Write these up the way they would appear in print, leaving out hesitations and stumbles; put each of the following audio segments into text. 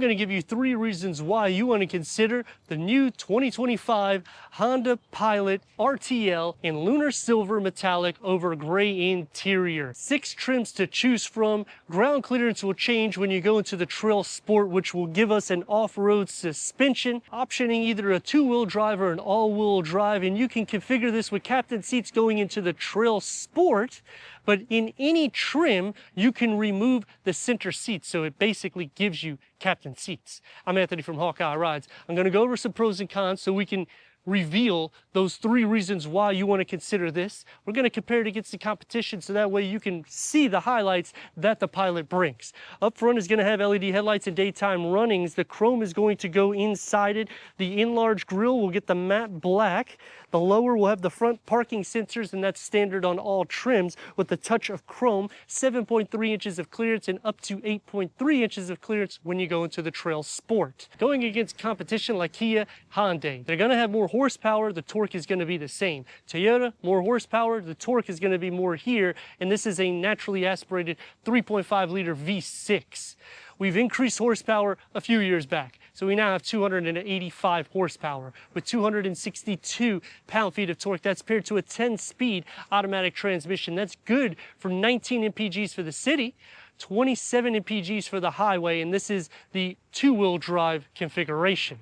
going to give you 3 reasons why you want to consider the new 2025 Honda Pilot RTL in lunar silver metallic over gray interior. 6 trims to choose from. Ground clearance will change when you go into the Trail Sport, which will give us an off-road suspension, optioning either a 2-wheel drive or an all-wheel drive, and you can configure this with captain seats going into the Trail Sport. But in any trim, you can remove the center seat, so it basically gives you captain seats. I'm Anthony from Hawkeye Rides. I'm going to go over some pros and cons so we can reveal those 3 reasons why you want to consider this. We're going to compare it against the competition so that way you can see the highlights that the Pilot brings. Up front is going to have LED headlights and daytime runnings. The chrome is going to go inside it. The enlarged grille will get the matte black. The lower will have the front parking sensors, and that's standard on all trims with the touch of chrome. 7.3 inches of clearance and up to 8.3 inches of clearance when you go into the Trail Sport. Going against competition like Kia, Hyundai, they're going to have more horsepower, the torque is going to be the same. Toyota, more horsepower, the torque is going to be more here, and this is a naturally aspirated 3.5 liter V6. We've increased horsepower a few years back, so we now have 285 horsepower with 262 pound-feet of torque. That's paired to a 10-speed automatic transmission. That's good for 19 mpgs for the city, 27 mpgs for the highway, and this is the 2-wheel drive configuration.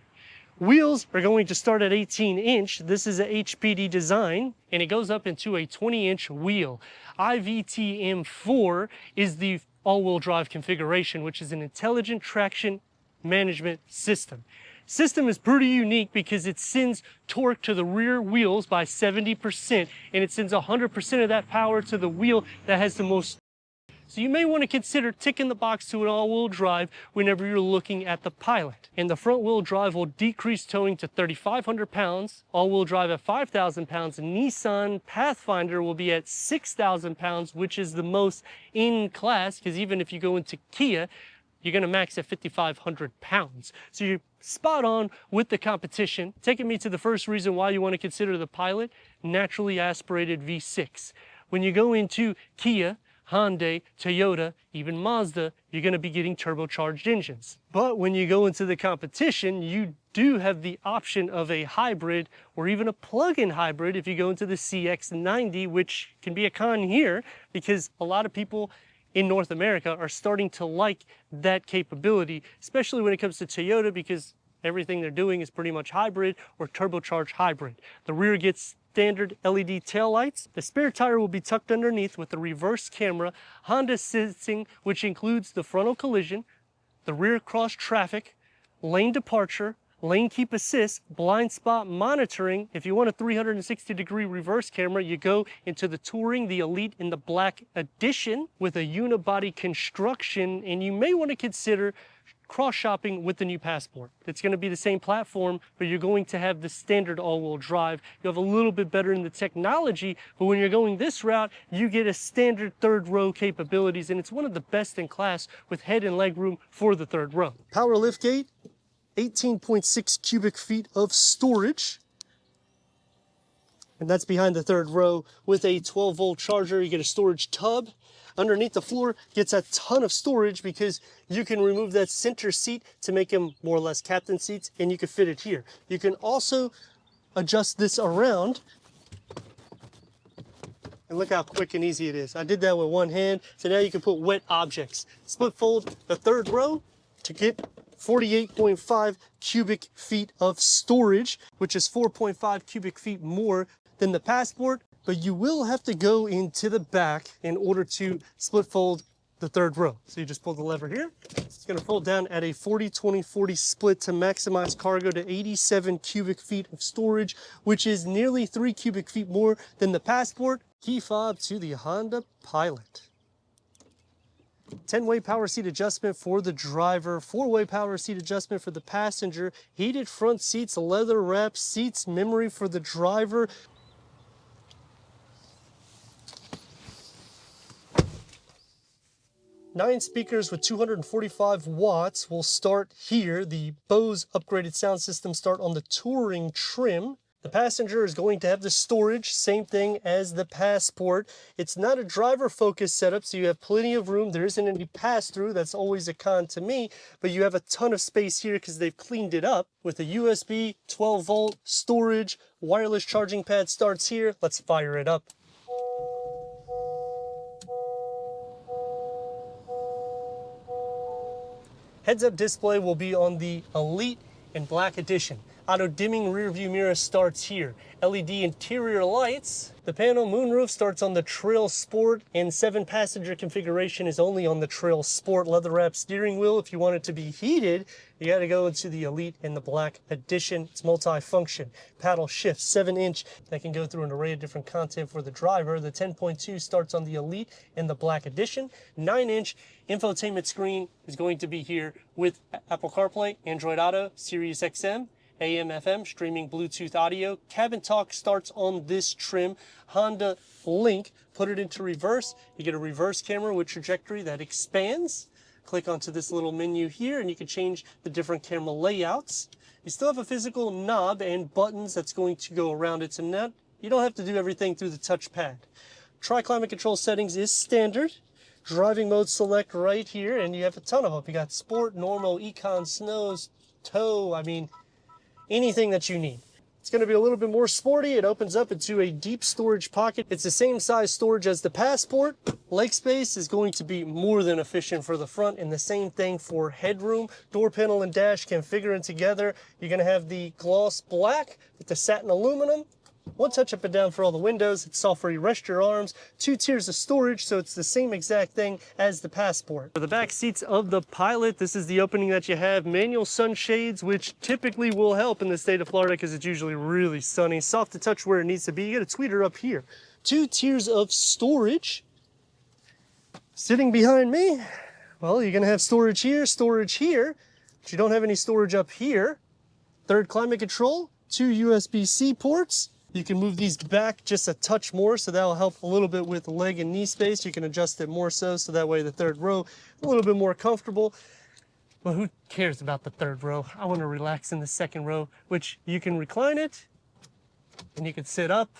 Wheels are going to start at 18-inch. This is a HPD design, and it goes up into a 20-inch wheel. IVTM4 is the all-wheel drive configuration, which is an intelligent traction management system. System is pretty unique because it sends torque to the rear wheels by 70%, and it sends 100% of that power to the wheel that has the most. So you may want to consider ticking the box to an all-wheel drive whenever you're looking at the Pilot. And the front-wheel drive will decrease towing to 3,500 pounds, all-wheel drive at 5,000 pounds, and Nissan Pathfinder will be at 6,000 pounds, which is the most in class, because even if you go into Kia, you're going to max at 5,500 pounds. So you're spot on with the competition. Taking me to the first reason why you want to consider the Pilot, naturally aspirated V6. When you go into Kia, Hyundai, Toyota, even Mazda, you're going to be getting turbocharged engines. But when you go into the competition, you do have the option of a hybrid or even a plug-in hybrid if you go into the CX-90, which can be a con here because a lot of people in North America are starting to like that capability, especially when it comes to Toyota, because everything they're doing is pretty much hybrid or turbocharged hybrid. The rear gets standard LED taillights. The spare tire will be tucked underneath with the reverse camera, Honda sensing, which includes the frontal collision, the rear cross traffic, lane departure, lane keep assist, blind spot monitoring. If you want a 360-degree reverse camera, you go into the Touring, the Elite, and the Black Edition with a unibody construction, and you may want to consider cross-shopping with the new Passport. It's going to be the same platform, but you're going to have the standard all-wheel drive. You have a little bit better in the technology, but when you're going this route, you get a standard third row capabilities, and it's one of the best in class with head and leg room for the third row. Power liftgate, 18.6 cubic feet of storage. And that's behind the third row with a 12-volt charger. You get a storage tub. Underneath the floor gets a ton of storage because you can remove that center seat to make them more or less captain seats, and you can fit it here. You can also adjust this around, and look how quick and easy it is. I did that with one hand, so now you can put wet objects. Split fold the third row to get 48.5 cubic feet of storage, which is 4.5 cubic feet more than the Passport, but you will have to go into the back in order to split fold the third row. So you just pull the lever here. It's going to fold down at a 40-20-40 split to maximize cargo to 87 cubic feet of storage, which is nearly 3 cubic feet more than the Passport. Key fob to the Honda Pilot. 10-way power seat adjustment for the driver, 4-way power seat adjustment for the passenger, heated front seats, leather wrapped seats, memory for the driver. 9 speakers with 245 watts will start here. The Bose upgraded sound system start on the Touring trim. The Passenger is going to have the storage, same thing as the Passport. It's not a driver-focused setup, so you have plenty of room. There isn't any pass-through. That's always a con to me, but you have a ton of space here because they've cleaned it up with a USB 12-volt storage. Wireless charging pad starts here. Let's fire it up. Heads-up display will be on the Elite and Black Edition. Auto dimming rear view mirror starts here. LED interior lights. The panel moonroof starts on the Trail Sport, and 7-passenger configuration is only on the Trail Sport. Leather wrap steering wheel. If you want it to be heated, you got to go into the Elite and the Black Edition. It's multi-function. Paddle shift, 7-inch. That can go through an array of different content for the driver. The 10.2 starts on the Elite and the Black Edition. 9-inch infotainment screen is going to be here with Apple CarPlay, Android Auto, Sirius XM, AM, FM, streaming Bluetooth audio. Cabin talk starts on this trim. Honda Link, put it into reverse. You get a reverse camera with trajectory that expands. Click onto this little menu here and you can change the different camera layouts. You still have a physical knob and buttons that's going to go around it. So you don't have to do everything through the touchpad. Tri-climate control settings is standard. Driving mode select right here, and you have a ton of them. You got Sport, Normal, Econ, Snows, Tow, anything that you need. It's going to be a little bit more sporty. It opens up into a deep storage pocket. It's the same size storage as the Passport. Leg space is going to be more than efficient for the front, and the same thing for headroom. Door panel and dash can figure in together. You're going to have the gloss black with the satin aluminum. One touch up and down for all the windows. It's soft where you rest your arms. 2 tiers of storage, so it's the same exact thing as the Passport. For the back seats of the Pilot, this is the opening that you have. Manual sunshades, which typically will help in the state of Florida because it's usually really sunny. Soft to touch where it needs to be. You got a tweeter up here. 2 tiers of storage. Sitting behind me, well, you're going to have storage here, but you don't have any storage up here. 3rd climate control, 2 USB-C ports. You can move these back just a touch more, so that'll help a little bit with leg and knee space. You can adjust it more so that way the 3rd row a little bit more comfortable. Well, who cares about the 3rd row? I want to relax in the 2nd row, which you can recline it and you can sit up.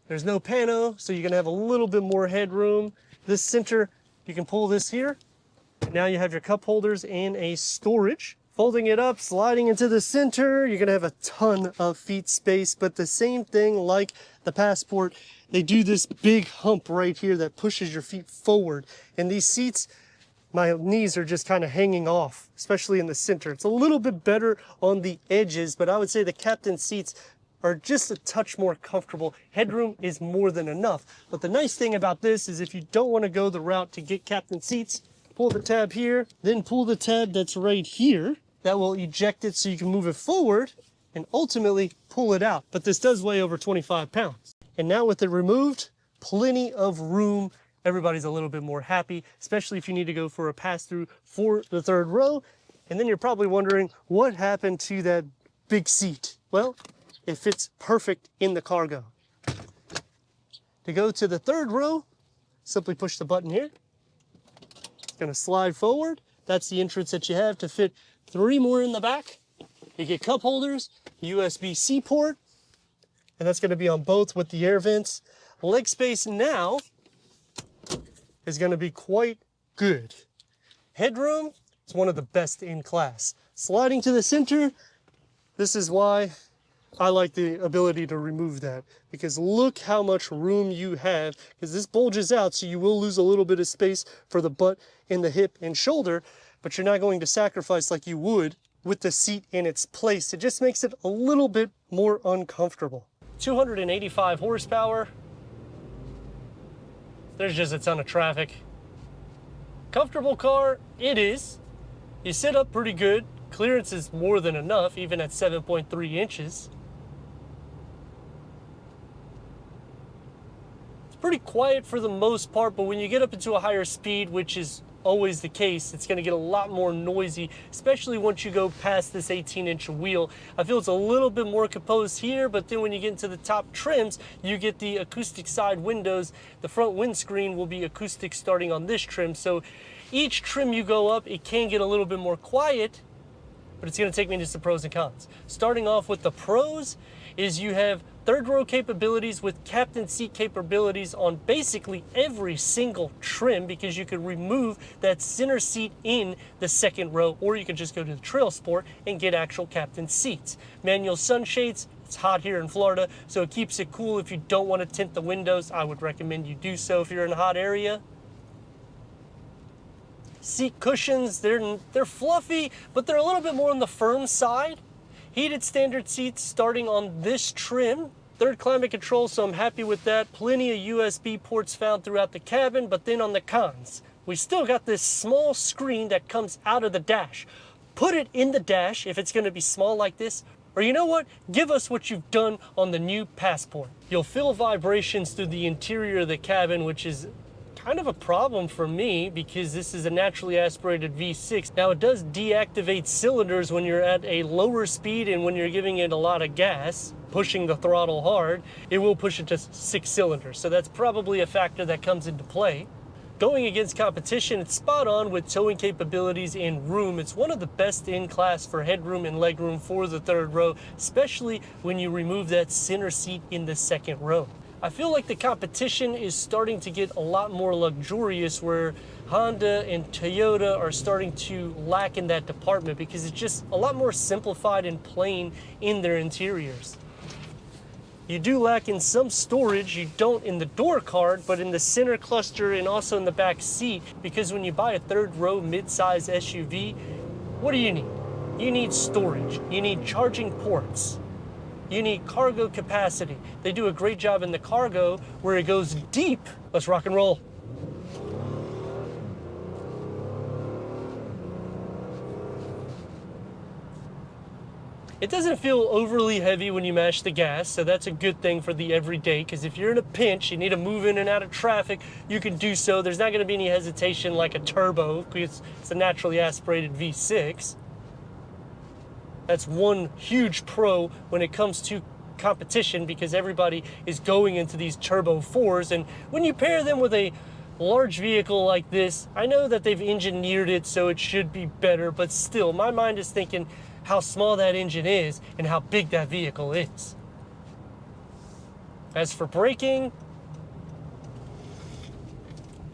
There's no pano, so you're going to have a little bit more headroom. This center, you can pull this here. Now you have your cup holders and a storage. Folding it up, sliding into the center, you're going to have a ton of feet space, but the same thing like the Passport, they do this big hump right here that pushes your feet forward. And these seats, my knees are just kind of hanging off, especially in the center. It's a little bit better on the edges, but I would say the captain seats are just a touch more comfortable. Headroom is more than enough. But the nice thing about this is if you don't want to go the route to get captain seats, pull the tab here, then pull the tab that's right here. That will eject it so you can move it forward and ultimately pull it out. But this does weigh over 25 pounds. And now with it removed, plenty of room. Everybody's a little bit more happy, especially if you need to go for a pass-through for the 3rd row. And then you're probably wondering, what happened to that big seat? Well, it fits perfect in the cargo. To go to the 3rd row, simply push the button here. It's going to slide forward. That's the entrance that you have to fit 3 more in the back. You get cup holders, USB-C port, and that's going to be on both with the air vents. Leg space now is going to be quite good. Headroom is one of the best in class. Sliding to the center, this is why I like the ability to remove that, because look how much room you have, because this bulges out, so you will lose a little bit of space for the butt and the hip and shoulder, but you're not going to sacrifice like you would with the seat in its place. It just makes it a little bit more uncomfortable. 285 horsepower. There's just a ton of traffic. Comfortable car, it is. You sit up pretty good. Clearance is more than enough, even at 7.3 inches. It's pretty quiet for the most part, but when you get up into a higher speed, which is always the case, it's going to get a lot more noisy, especially once you go past this 18-inch wheel. I feel it's a little bit more composed here, but then when you get into the top trims, you get the acoustic side windows. The front windscreen will be acoustic starting on this trim, so each trim you go up, it can get a little bit more quiet, but it's going to take me into some pros and cons. Starting off with the pros is you have third row capabilities with captain seat capabilities on basically every single trim, because you could remove that center seat in the second row, or you could just go to the Trail Sport and get actual captain seats. Manual sunshades. It's hot here in Florida, so it keeps it cool. If you don't want to tint the windows, I would recommend you do so if you're in a hot area. Seat cushions, they're fluffy, but they're a little bit more on the firm side. Heated standard seats starting on this trim. Third climate control, so I'm happy with that. Plenty of USB ports found throughout the cabin, but then on the cons, we still got this small screen that comes out of the dash. Put it in the dash if it's going to be small like this. Or you know what? Give us what you've done on the new Passport. You'll feel vibrations through the interior of the cabin, which is kind of a problem for me because this is a naturally aspirated V6. Now it does deactivate cylinders when you're at a lower speed and when you're giving it a lot of gas, pushing the throttle hard, it will push it to 6 cylinders. So that's probably a factor that comes into play. Going against competition, it's spot on with towing capabilities and room. It's one of the best in class for headroom and legroom for the third row, especially when you remove that center seat in the second row. I feel like the competition is starting to get a lot more luxurious, where Honda and Toyota are starting to lack in that department because it's just a lot more simplified and plain in their interiors. You do lack in some storage. You don't in the door card, but in the center cluster and also in the back seat, because when you buy a third row midsize SUV, what do you need? You need storage. You need charging ports. You need cargo capacity. They do a great job in the cargo where it goes deep. Let's rock and roll. It doesn't feel overly heavy when you mash the gas, so that's a good thing for the everyday, because if you're in a pinch, you need to move in and out of traffic, you can do so. There's not going to be any hesitation like a turbo, because it's a naturally aspirated V6. That's one huge pro when it comes to competition, because everybody is going into these turbo 4s, and when you pair them with a large vehicle like this, I know that they've engineered it so it should be better, but still, my mind is thinking how small that engine is and how big that vehicle is. As for braking,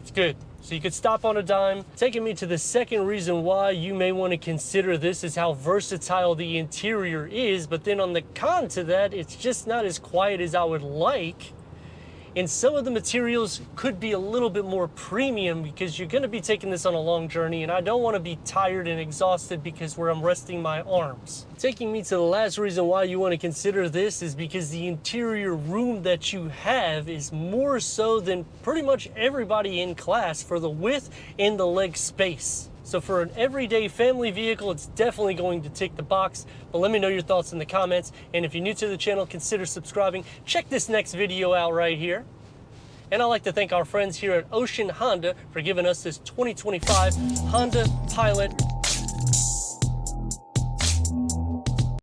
it's good. So you could stop on a dime. Taking me to the second reason why you may want to consider this is how versatile the interior is, but then on the con to that, it's just not as quiet as I would like. And some of the materials could be a little bit more premium because you're going to be taking this on a long journey, and I don't want to be tired and exhausted because where I'm resting my arms. Taking me to the last reason why you want to consider this is because the interior room that you have is more so than pretty much everybody in class for the width and the leg space. So for an everyday family vehicle, it's definitely going to tick the box, but let me know your thoughts in the comments. And if you're new to the channel, consider subscribing. Check this next video out right here. And I'd like to thank our friends here at Ocean Honda for giving us this 2025 Honda Pilot